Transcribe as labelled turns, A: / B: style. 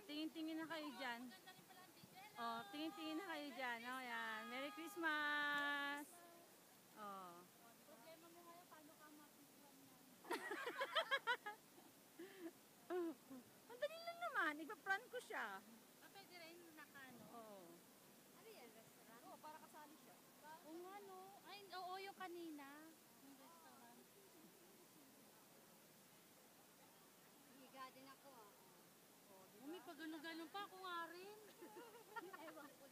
A: tingin-tingin na kayo dyan. Oh, tingin-tingin na kayo dyan. Oh, yan. Merry Christmas! Oh.
B: Problema mo ngayon, paano ka mapiplan na?
A: Ang dali lang naman. Ipa-plan ko siya.
B: Pwede rin nakano.
A: Oo.
B: Ano yan, restaurant?
C: Oo, para kasali siya.
B: Oo nga no. Ay, oo yung kanina. Yung restaurant.
C: Higa din ako ah.
B: Umi, pag gano'n-gano'n pa ako nga rin.
C: Ewan ko